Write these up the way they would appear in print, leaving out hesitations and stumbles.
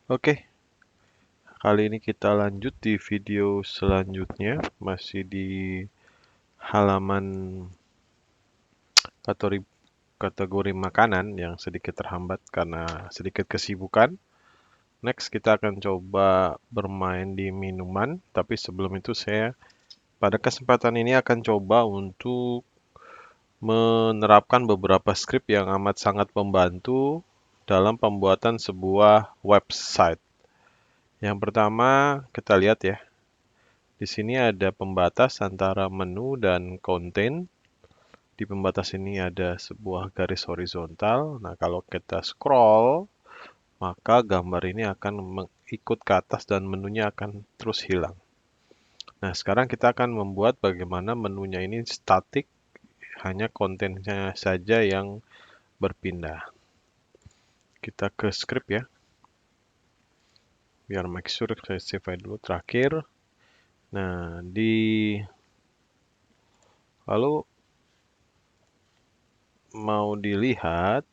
Oke, kali ini kita lanjut di video selanjutnya, masih di halaman kategori, kategori makanan yang sedikit terhambat karena sedikit kesibukan. Next, kita akan coba bermain di minuman, tapi sebelum itu saya pada kesempatan ini akan coba untuk menerapkan beberapa skrip yang amat sangat membantu dalam pembuatan sebuah website. Yang pertama, kita lihat ya. Di sini ada pembatas antara menu dan konten. Di pembatas ini ada sebuah garis horizontal. Nah, kalau kita scroll, maka gambar ini akan ikut ke atas dan menunya akan terus hilang. Nah, sekarang kita akan membuat bagaimana menunya ini statik, hanya kontennya saja yang berpindah. Kita ke script ya, biar make sure saya save dulu terakhir. Nah, lalu mau dilihat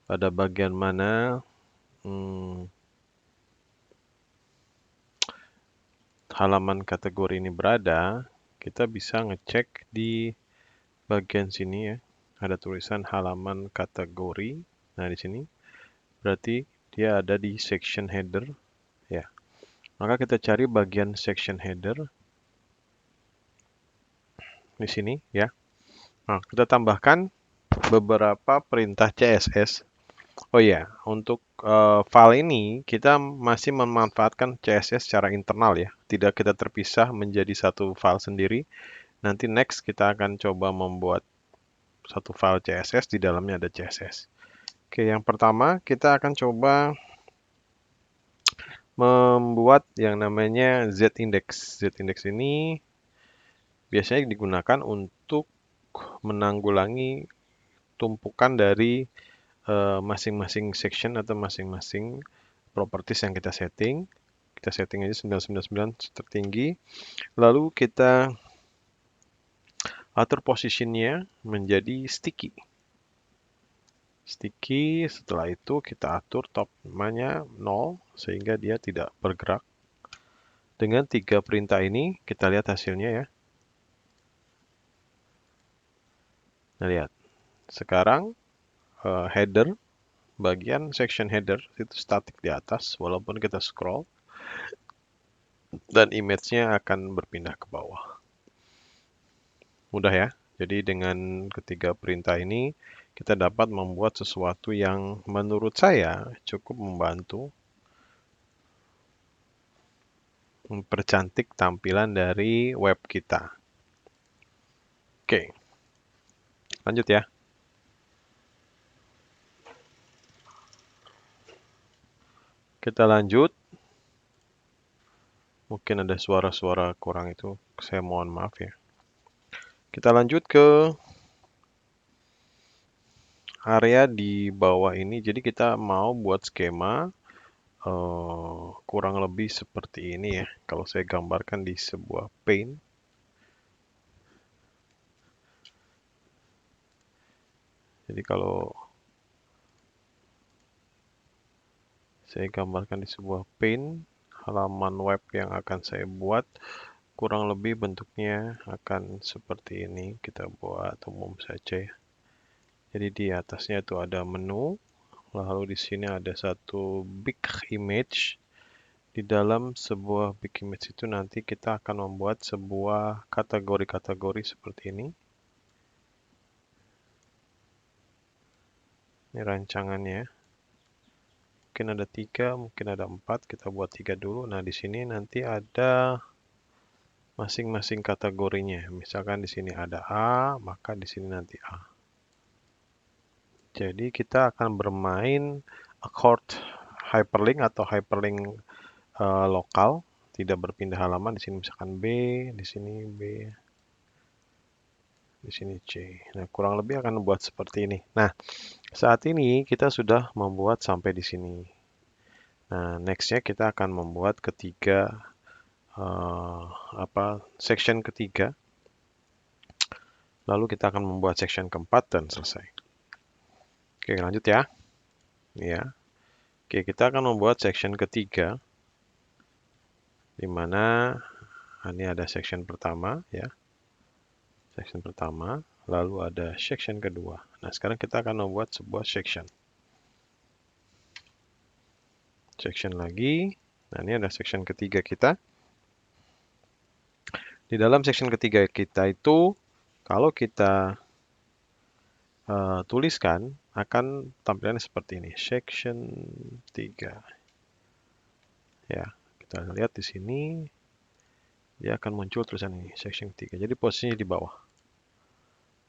pada bagian mana halaman kategori ini berada, kita bisa ngecek di bagian sini ya. Ada tulisan halaman kategori. Nah, di sini berarti dia ada di section header ya. Maka kita cari bagian section header di sini ya. Nah, kita tambahkan beberapa perintah CSS. Oh ya, untuk file ini kita masih memanfaatkan CSS secara internal ya. Tidak kita terpisah menjadi satu file sendiri. Nanti next kita akan coba membuat satu file CSS, di dalamnya ada CSS. Oke, yang pertama kita akan coba membuat yang namanya Z-index. Z-index ini biasanya digunakan untuk menanggulangi tumpukan dari masing-masing section atau masing-masing properties yang kita setting. Kita setting aja 999 tertinggi. Lalu kita atur positionnya menjadi sticky. Sticky, setelah itu kita atur top namanya 0 sehingga dia tidak bergerak. Dengan 3 perintah ini kita lihat hasilnya ya. Nah, lihat. Sekarang header, bagian section header itu statik di atas walaupun kita scroll dan image-nya akan berpindah ke bawah. Mudah ya. Jadi dengan ketiga perintah ini kita dapat membuat sesuatu yang menurut saya cukup membantu mempercantik tampilan dari web kita. Oke, lanjut ya. Kita lanjut. Mungkin ada suara-suara kurang itu, saya mohon maaf ya. Kita lanjut ke area di bawah ini. Jadi kita mau buat skema kurang lebih seperti ini ya. Kalau saya gambarkan di sebuah pane. Jadi kalau saya gambarkan di sebuah pane, halaman web yang akan saya buat kurang lebih bentuknya akan seperti ini. Kita buat umum saja ya. Jadi di atasnya itu ada menu, lalu di sini ada satu big image. Di dalam sebuah big image itu nanti kita akan membuat sebuah kategori-kategori seperti ini. Ini rancangannya. Mungkin ada 3, mungkin ada 4. Kita buat 3 dulu. Nah, di sini nanti ada masing-masing kategorinya. Misalkan di sini ada A, maka di sini nanti A. Jadi kita akan bermain accord hyperlink atau hyperlink lokal, tidak berpindah halaman. Di sini misalkan B, di sini B, di sini C. Nah, kurang lebih akan membuat seperti ini. Nah, saat ini kita sudah membuat sampai di sini. Nah, nextnya kita akan membuat ketiga section ketiga. Lalu kita akan membuat section keempat dan selesai. Oke, lanjut ya. Ya. Oke, kita akan membuat section ketiga, di mana ini ada section pertama ya, section pertama, lalu ada section kedua. Nah, sekarang kita akan membuat sebuah section. Section lagi. Nah, ini ada section ketiga kita. Di dalam section ketiga kita itu, kalau kita tuliskan, akan tampilannya seperti ini. Section 3. Ya, kita lihat di sini, dia akan muncul tulisan ini, section 3. Jadi posisinya di bawah.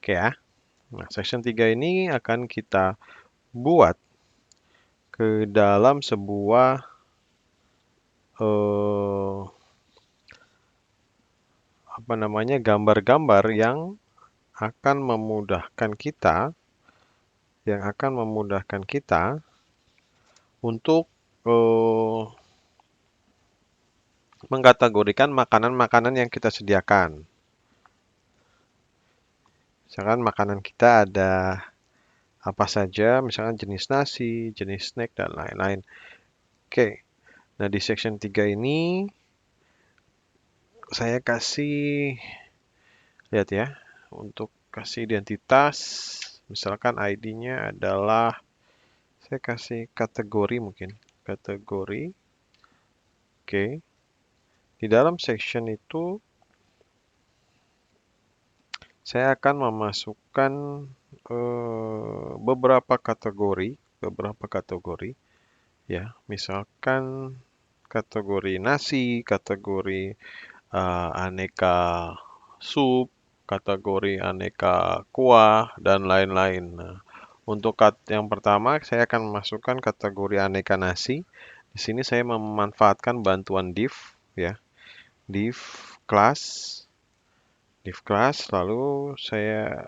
Oke ya. Nah, section 3 ini akan kita buat ke dalam sebuah apa namanya, gambar-gambar yang akan memudahkan kita untuk mengkategorikan makanan-makanan yang kita sediakan. Misalkan makanan kita ada apa saja, misalkan jenis nasi, jenis snack, dan lain-lain. Oke, nah di section 3 ini saya kasih, lihat ya, untuk kasih identitas, misalkan ID-nya adalah, saya kasih kategori mungkin, kategori. Oke, di dalam section itu saya akan memasukkan beberapa kategori ya, misalkan kategori nasi, kategori aneka sup, kategori aneka kuah, dan lain-lain. Nah, untuk yang pertama, saya akan memasukkan kategori aneka nasi. Di sini saya memanfaatkan bantuan div, ya, div class, lalu saya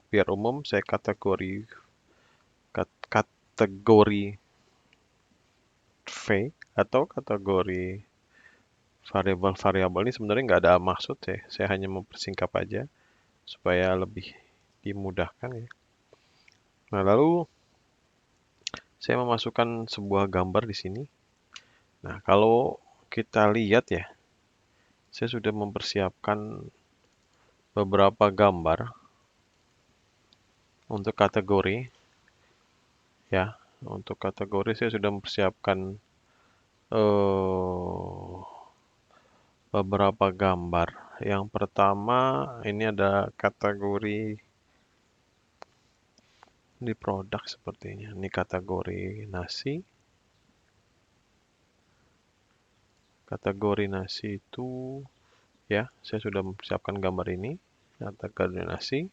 biar umum saya kategori v atau kategori variabel ini sebenarnya nggak ada maksud ya. Saya hanya mempersingkat aja supaya lebih dimudahkan ya. Nah, lalu saya memasukkan sebuah gambar di sini. Nah, kalau kita lihat ya, saya sudah mempersiapkan beberapa gambar untuk kategori ya. Untuk kategori saya sudah mempersiapkan beberapa gambar. Yang pertama ini ada kategori di produk sepertinya. Ini kategori nasi. Kategori nasi itu ya, saya sudah mempersiapkan gambar ini. Kategori nasi.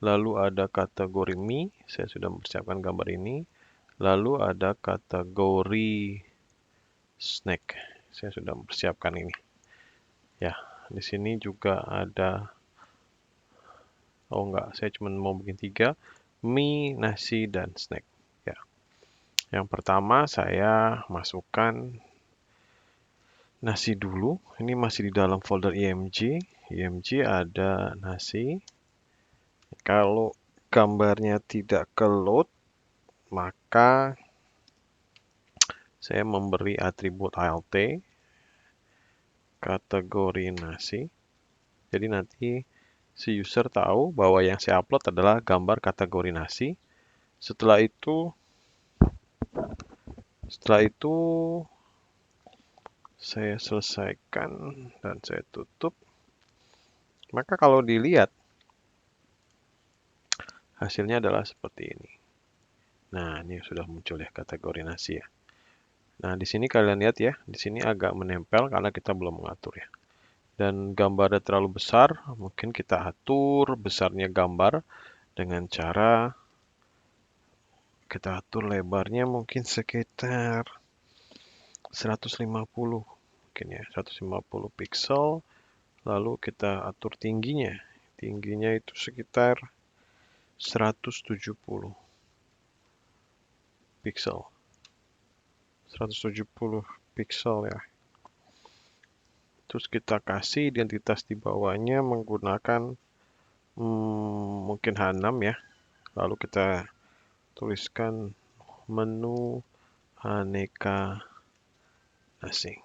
Lalu ada kategori mie, saya sudah mempersiapkan gambar ini. Lalu ada kategori snack, saya sudah mempersiapkan ini. Ya, di sini juga ada, oh enggak, saya cuma mau bikin 3, mie, nasi, dan snack. Ya, yang pertama saya masukkan nasi dulu. Ini masih di dalam folder IMG. IMG ada nasi. Kalau gambarnya tidak ke load, maka saya memberi atribut alt kategori nasi. Jadi nanti si user tahu bahwa yang saya upload adalah gambar kategori nasi. Setelah itu saya selesaikan dan saya tutup. Maka kalau dilihat hasilnya adalah seperti ini. Nah, ini sudah muncul ya kategori nasi ya. Nah, di sini kalian lihat ya, di sini agak menempel karena kita belum mengatur ya. Dan gambarnya terlalu besar, mungkin kita atur besarnya gambar dengan cara kita atur lebarnya mungkin sekitar 150 mungkin ya, 150 pixel. Lalu kita atur tingginya. Tingginya itu sekitar 170 pixel. 170 pixel ya. Terus kita kasih identitas di bawahnya menggunakan mungkin H6 ya. Lalu kita tuliskan menu aneka nasi.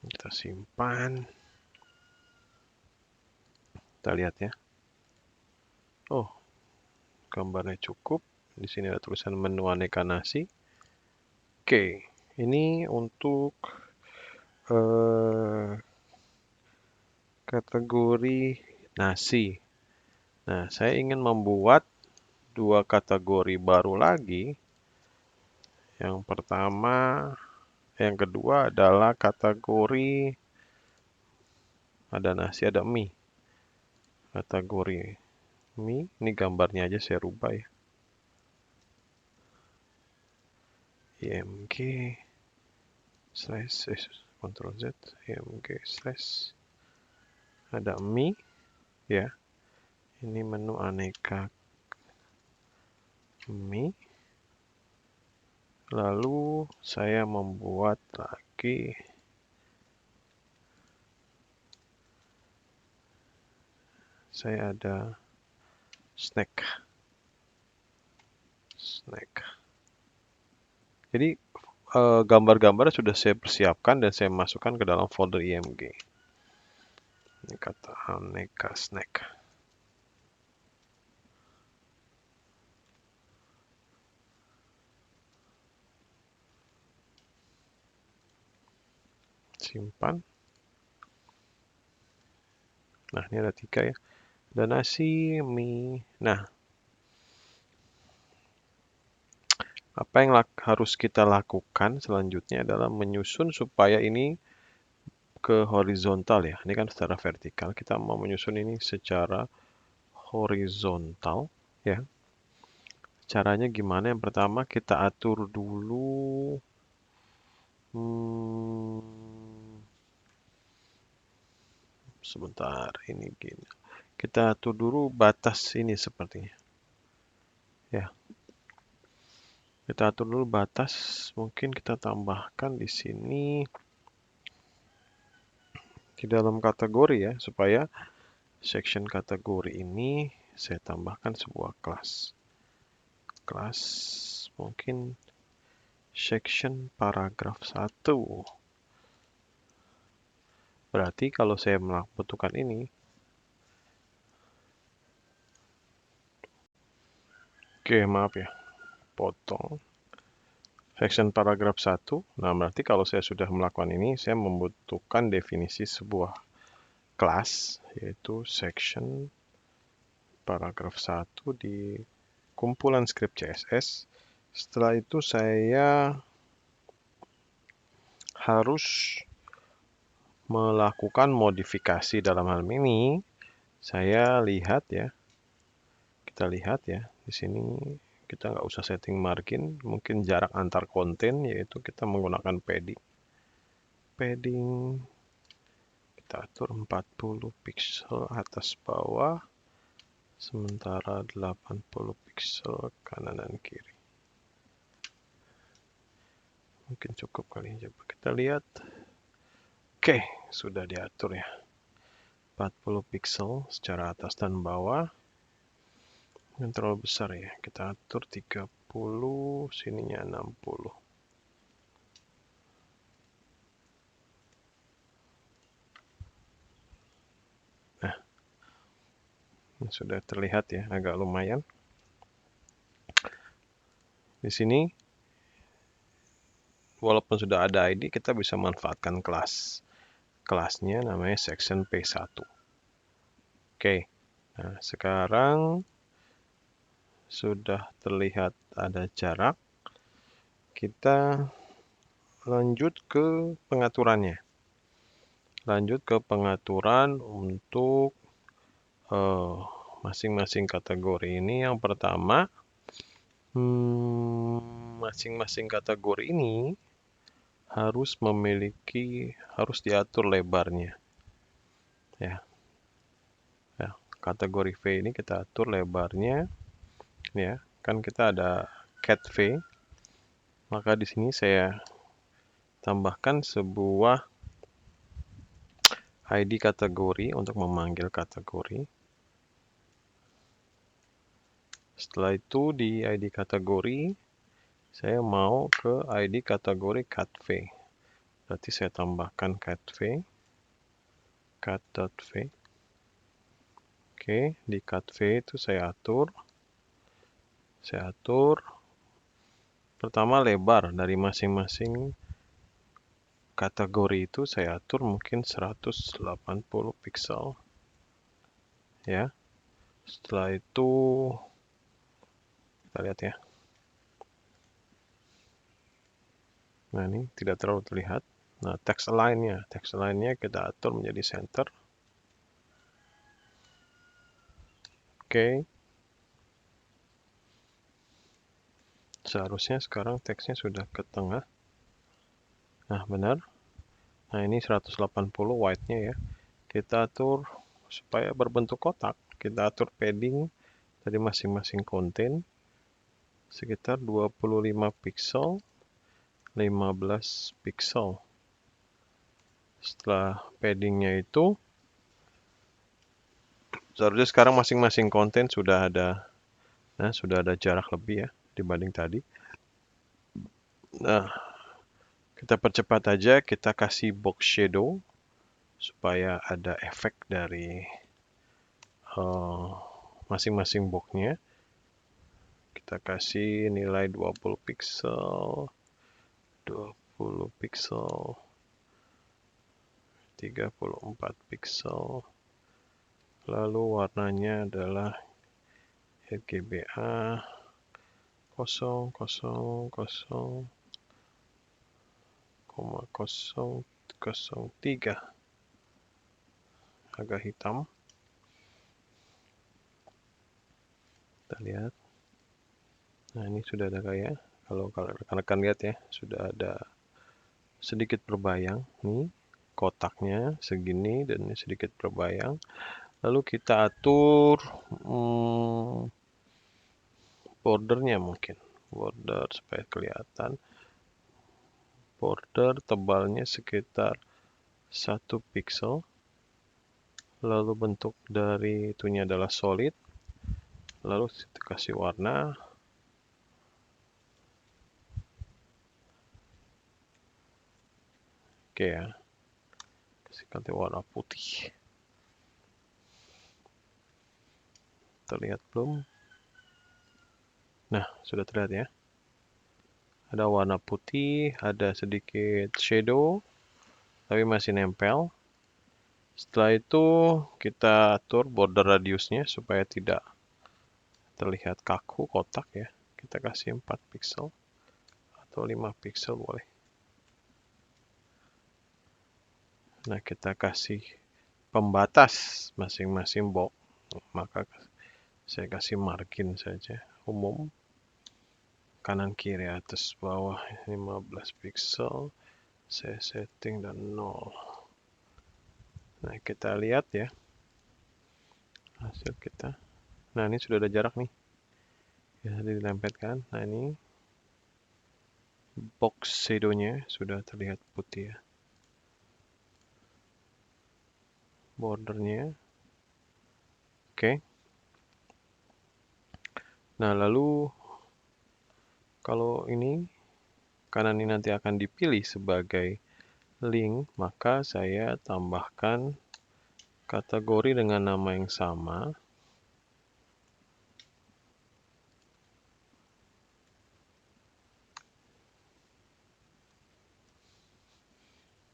Kita simpan. Kita lihat ya. Oh, gambarnya cukup. Di sini ada tulisan menu aneka nasi. Oke, ini untuk kategori nasi. Nah, saya ingin membuat dua kategori baru lagi. Yang pertama, yang kedua adalah kategori ada nasi, ada mie. Kategori mie, ini gambarnya aja saya rubah ya. IMG slash Ctrl Z, IMG slash ada mie ya. Ini menu aneka mie. Lalu saya membuat lagi saya ada snack. Jadi gambar-gambar sudah saya persiapkan dan saya masukkan ke dalam folder IMG. Ini kata aneka snack. Simpan. Nah, ini ada 3 ya. Ada nasi, mie. Nah, apa yang harus kita lakukan selanjutnya adalah menyusun supaya ini ke horizontal ya. Ini kan secara vertikal. Kita mau menyusun ini secara horizontal ya. Caranya gimana? Yang pertama kita atur dulu sebentar, ini gini. Kita atur dulu batas ini sepertinya. Ya. Kita atur dulu batas, mungkin kita tambahkan di sini di dalam kategori ya, supaya section kategori ini saya tambahkan sebuah kelas. Kelas mungkin section paragraf 1. Berarti kalau saya membutuhkan ini, oke maaf ya, potong section paragraf 1. Nah, berarti kalau saya sudah melakukan ini, saya membutuhkan definisi sebuah kelas, yaitu section paragraf 1 di kumpulan script CSS. Setelah itu saya harus melakukan modifikasi. Dalam hal ini saya lihat ya, kita lihat ya di sini kita nggak usah setting margin, mungkin jarak antar konten, yaitu kita menggunakan padding kita atur 40 pixel atas bawah, sementara 80 pixel kanan dan kiri. Mungkin cukup kali, coba kita lihat. Oke, sudah diatur ya. 40 pixel secara atas dan bawah. Yang terlalu besar ya. Kita atur 30, sininya 60. Nah, ini sudah terlihat ya, agak lumayan. Di sini walaupun sudah ada ID, kita bisa manfaatkan kelas. Kelasnya namanya section P1. Oke, nah sekarang sudah terlihat ada jarak. Kita lanjut ke pengaturannya. Lanjut ke pengaturan untuk masing-masing kategori ini. Yang pertama, masing-masing kategori ini harus diatur lebarnya. Ya. Kategori V ini kita atur lebarnya. Ya, kan kita ada cat V. Maka di sini saya tambahkan sebuah ID kategori untuk memanggil kategori. Setelah itu di ID kategori Saya mau ke ID kategori cat_v. Berarti saya tambahkan cat_v. Cat.v. Oke, di cat_v itu saya atur. Pertama lebar dari masing-masing kategori itu saya atur mungkin 180 pixel. Ya. Setelah itu kita lihat ya. Nah, ini tidak terlalu terlihat. Nah, text align-nya kita atur menjadi center. Oke. Seharusnya sekarang teksnya sudah ke tengah. Nah, benar. Nah, ini 180 white-nya ya. Kita atur supaya berbentuk kotak. Kita atur padding dari masing-masing konten sekitar 25 pixel, 15 pixel. Setelah paddingnya itu, seharusnya sekarang masing-masing konten sudah ada, sudah ada jarak lebih ya dibanding tadi. Nah, kita percepat aja, kita kasih box shadow supaya ada efek dari masing-masing boxnya. Kita kasih nilai 20 pixel, 20 pixel, 34 pixel. Lalu warnanya adalah RGBA 00,003, agak hitam. Kita lihat. Nah, ini sudah ada kayak, kalau rekan-rekan lihat ya, sudah ada sedikit berbayang nih kotaknya segini dan ini sedikit berbayang. Lalu kita atur bordernya, mungkin border supaya kelihatan. Border tebalnya sekitar 1 pixel. Lalu bentuk dari itunya adalah solid. Lalu kita kasih warna. Oke ya. Kasih ganti warna putih. Terlihat belum? Nah, sudah terlihat ya. Ada warna putih, ada sedikit shadow, tapi masih nempel. Setelah itu kita atur border radiusnya supaya tidak terlihat kaku kotak ya. Kita kasih 4 pixel atau 5 pixel boleh. Nah, kita kasih pembatas masing-masing box. Maka saya kasih margin saja umum. Kanan kiri atas bawah 15 pixel. Saya setting dan 0. Nah, kita lihat ya hasil kita. Nah, ini sudah ada jarak nih. Ya, dilempetkan. Nah, ini box shadow-nya sudah terlihat putih ya. Bordernya. Oke. Nah, lalu kalau ini karena ini nanti akan dipilih sebagai link, maka saya tambahkan kategori dengan nama yang sama.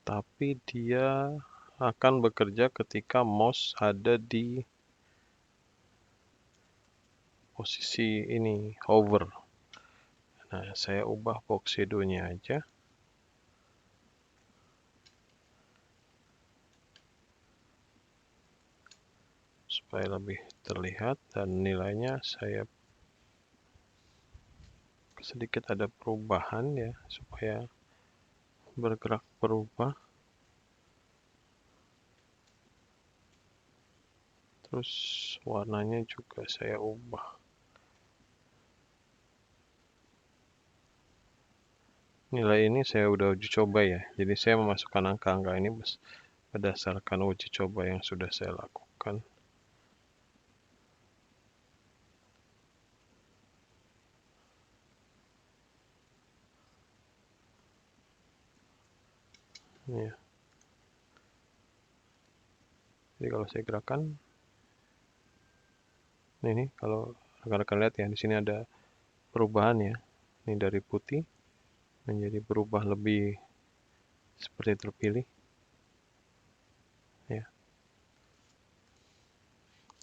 Tapi dia akan bekerja ketika mouse ada di posisi ini, hover. Nah, saya ubah box shadow-nya aja. Supaya lebih terlihat dan nilainya saya sedikit ada perubahan ya, supaya bergerak berubah. Terus warnanya juga saya ubah. Nilai ini saya udah uji coba ya. Jadi saya memasukkan angka-angka ini berdasarkan uji coba yang sudah saya lakukan. Ya. Jadi kalau saya gerakan, ini kalau rekan-rekan lihat ya, di sini ada perubahan ya. Ini dari putih menjadi berubah lebih seperti terpilih. Ya.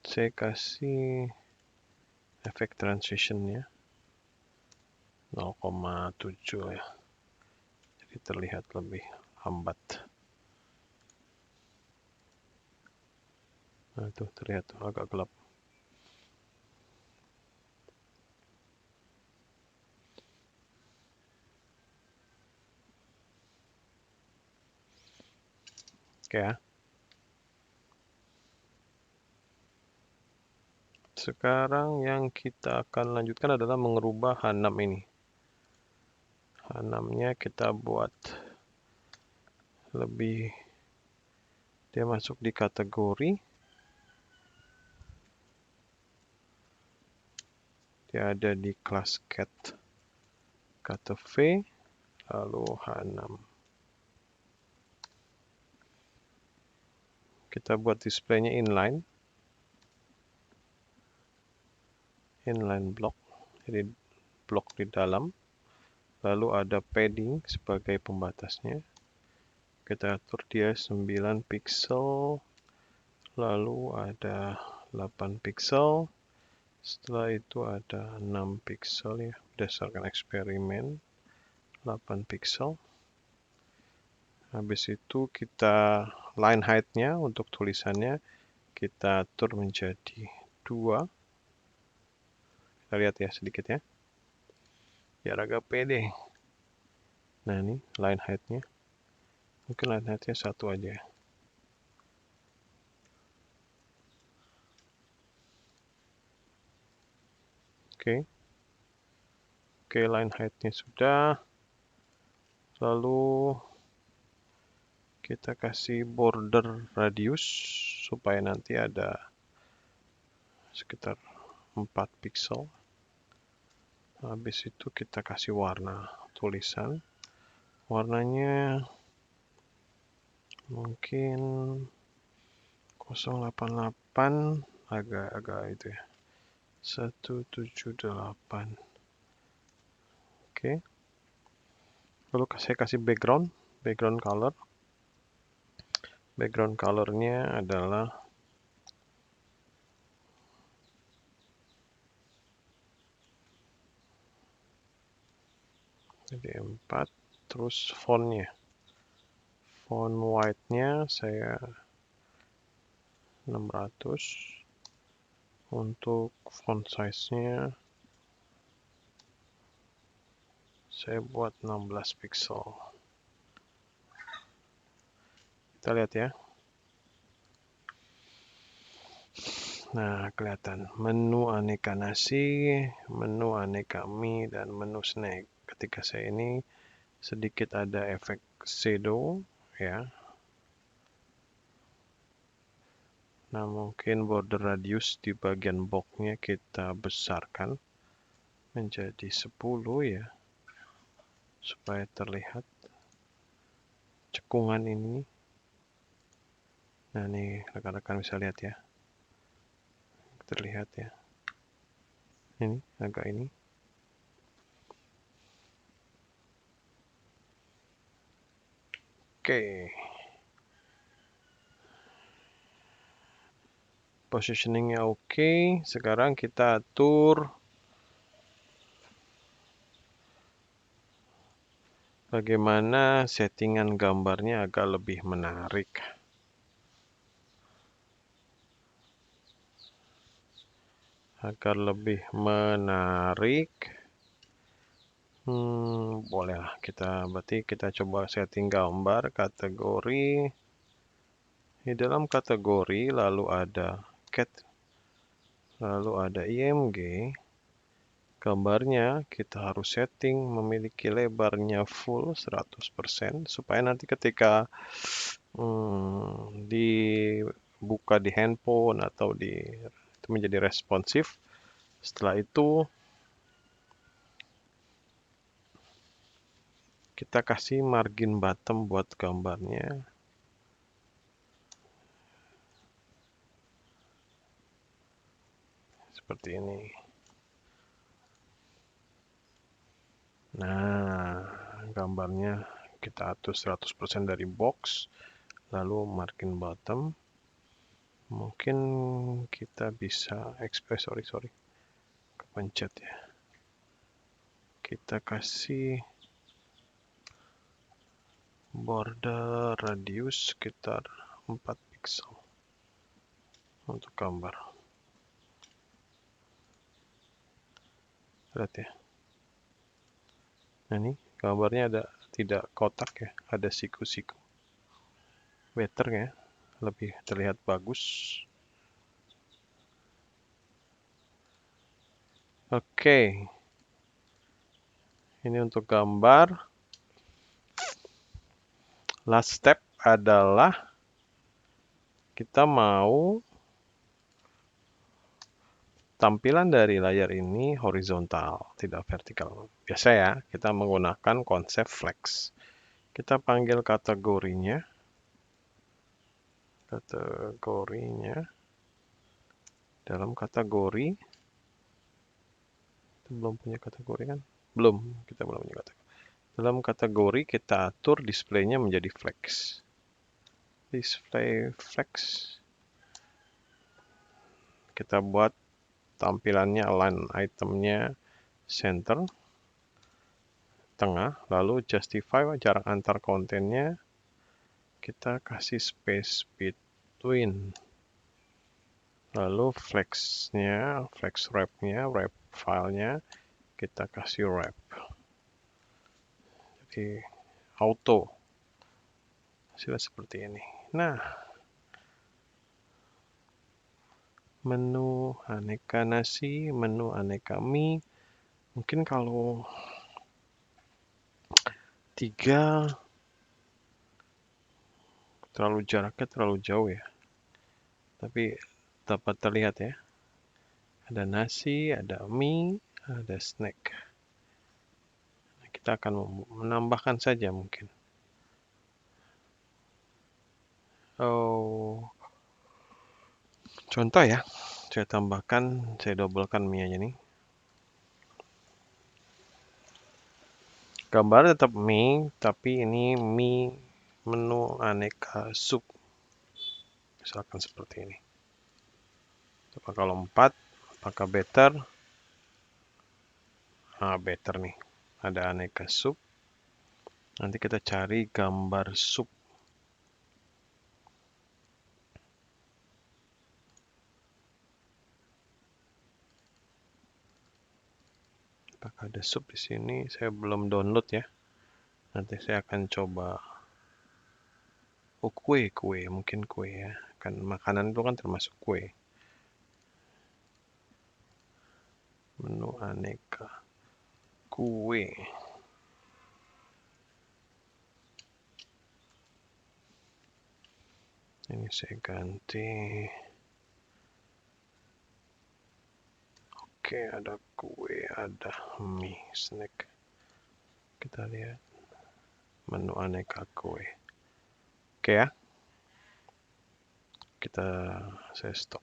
Saya kasih efek transitionnya 0,7 ya. Jadi terlihat lebih lambat. Nah, itu terlihat agak gelap. Oke ya. Sekarang yang kita akan lanjutkan adalah mengubah H6 ini. H6-nya kita buat lebih, dia masuk di kategori, dia ada di kelas cat kata V, lalu H6. Kita buat displaynya inline block, jadi blok di dalam, lalu ada padding sebagai pembatasnya. Kita atur dia 9 pixel, lalu ada 8 pixel, setelah itu ada 6 pixel ya, berdasarkan eksperimen, 8 pixel. Habis itu kita line height-nya untuk tulisannya kita atur menjadi 2. Kita lihat ya sedikit ya, biar agak pede. Nah ini line height-nya, mungkin line height-nya 1 aja. Oke, line height-nya sudah. Lalu kita kasih border radius supaya nanti ada sekitar 4 pixel. Habis itu kita kasih warna tulisan. Warnanya mungkin 088, agak itu ya. 178. Oke. Lalu saya kasih background color. Background colornya adalah jadi 4, terus fontnya. Font white-nya saya 600. Untuk font size-nya saya buat 16 pixel. Kita lihat ya. Nah, kelihatan menu aneka nasi, menu aneka mie, dan menu snack. Ketika saya ini sedikit ada efek shadow ya. Nah, mungkin border radius di bagian boxnya kita besarkan menjadi 10 ya, supaya terlihat cekungan ini. Nah, nih rekan-rekan bisa lihat ya, terlihat ya, ini agak ini. Oke, positioningnya oke. Sekarang kita atur bagaimana settingan gambarnya agak lebih menarik. Agar lebih menarik, bolehlah berarti kita coba setting gambar kategori. Di dalam kategori lalu ada cat, lalu ada img. Gambarnya kita harus setting memiliki lebarnya full 100% supaya nanti ketika dibuka di handphone atau itu menjadi responsif. Setelah itu Kita kasih margin bottom buat gambarnya. Seperti ini. Nah, gambarnya kita atur 100% dari box. Lalu margin bottom. Mungkin kita bisa sorry. Kepencet ya. Kita kasih border radius sekitar 4 pixel untuk gambar. Lihat ya. Nah, ini gambarnya tidak kotak ya, ada siku-siku. Better ya, lebih terlihat bagus. Oke. Ini untuk gambar. Last step adalah kita mau tampilan dari layar ini horizontal, tidak vertikal. Biasa ya, kita menggunakan konsep flex. Kita panggil kategorinya. Dalam kategori, kita belum punya kategori kan? Kita belum punya kategori. Dalam kategori kita atur displaynya menjadi flex. Display flex. Kita buat tampilannya align itemnya center, tengah, lalu justify jarak antar kontennya. Kita kasih space between. Lalu flexnya, flex wrapnya, wrap filenya kita kasih wrap. Jadi auto. Hasilnya seperti ini. Nah, menu aneka nasi, menu aneka mie. Mungkin kalau 3 jaraknya terlalu jauh ya. Tapi dapat terlihat ya. Ada nasi, ada mie, ada snack. Kita akan menambahkan saja mungkin. Contoh ya, saya tambahkan, saya dobelkan mie-nya nih. Gambar tetap mie, tapi ini mie menu aneka sup. Misalkan seperti ini. Coba kalau 4, apakah better? Better nih. Ada aneka sup. Nanti kita cari gambar sup. Apakah ada sup di sini? Saya belum download ya. Nanti saya akan coba. Oh, kue, mungkin kue ya. Kan makanan itu kan termasuk kue. Menu aneka kue. Ini saya ganti. Oke, ada kue, ada mie, snack. Kita lihat menu aneka kue. Oke ya. Saya stop.